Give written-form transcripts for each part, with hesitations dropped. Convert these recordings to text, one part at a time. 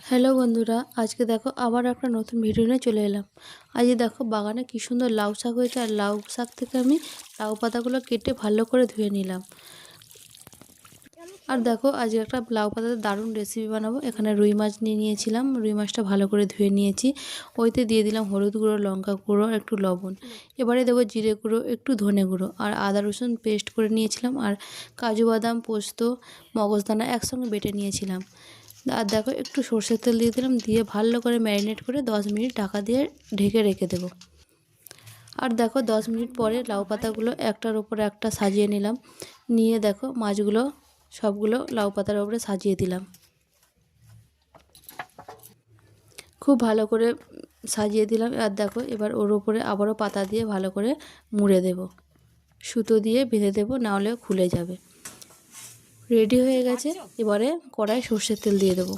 Hello বন্ধুরা, আজকে দেখো আবার একটা নতুন ভিডিও নিয়ে চলে এলাম। আজকে দেখো বাগানে কি সুন্দর লাউ শাক হয়েছে, আর লাউ শাক থেকে আমি লাউ পাতাগুলো কেটে ভালো করে ধুয়ে নিলাম। আর দেখো আজকে একটা লাউ পাতাতে দারুণ রেসিপি বানাবো। এখানে রুই মাছ নিয়ে নিয়েছিলাম, রুই মাছটা ভালো করে ধুয়ে নিয়েছি। ওইতে দিয়ে দিলাম হলুদ গুঁড়ো, লঙ্কা গুঁড়ো, একটু লবণ। এবারে দেবো জিরে গুঁড়ো, একটু ধনে গুঁড়ো, আর আদা রসুন পেস্ট করে নিয়েছিলাম, আর কাজু বাদাম, পোস্ত, মগজদানা একসঙ্গে বেটে নিয়েছিলাম। আর দেখো একটু সরষের তেল দিয়ে দিলাম, দিয়ে ভালো করে ম্যারিনেট করে 10 মিনিট ঢাকা দিয়ে ঢেকে রেখে দেবো। আর দেখো 10 মিনিট পরে লাউ পাতাগুলো একটার উপরে একটা সাজিয়ে নিলাম। নিয়ে দেখো মাছগুলো সবগুলো লাউ পাতার উপরে সাজিয়ে দিলাম। খুব ভালো করে সাজিয়ে দিলাম। আর দেখো এবার ওর উপরে আবারও পাতা দিয়ে ভালো করে মুড়ে দেব, সুতো দিয়ে বেঁধে দেবো, নাহলে খুলে যাবে। রেডি হয়ে গেছে। এবারে কড়াই সর্ষের তেল দিয়ে দেবো,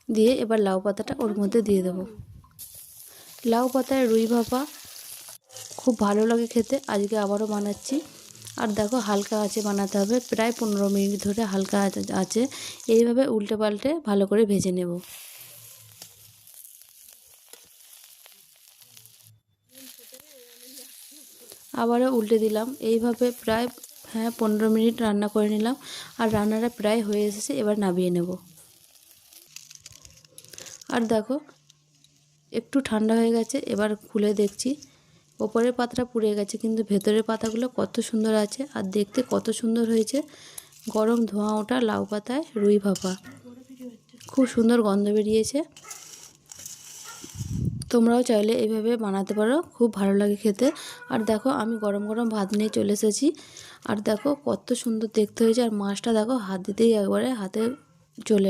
দিয়ে এবার লাউ পাতাটা ওর মধ্যে দিয়ে দেবো। লাউ পাতায় রুই ভাপা খুব ভালো লাগে খেতে, আজকে আবারও বানাচ্ছি। আর দেখো হালকা আঁচে বানাতে হবে, প্রায় 15 মিনিট ধরে হালকা আঁচে এইভাবে উল্টে পাল্টে ভালো করে ভেজে নেব। আবারও উল্টে দিলাম, এইভাবে প্রায় 15 মিনিট রান্না করে নিলাম। আর রান্নাটা প্রায় হয়ে এসেছে, এবার নামিয়ে নেব। আর দেখো একটু ঠান্ডা হয়ে গেছে, এবার খুলে দেখছি ওপরের পাতাটা পুড়ে গেছে, কিন্তু ভেতরের পাতাগুলো কত সুন্দর আছে, আর দেখতে কত সুন্দর হয়েছে। গরম ধোঁয়া ওঠা লাউ পাতায় রুই ভাপা, খুব সুন্দর গন্ধ বেরিয়েছে। তোমরাও চাইলে এইভাবে বানাতে পারো, খুব ভালো লাগে খেতে। আর দেখো আমি গরম গরম ভাত নিয়ে চলে এসেছি। আর দেখো কত সুন্দর দেখতে হয়েছে, আর মাছটা দেখো হাত দিতেই একবারে হাতে চলে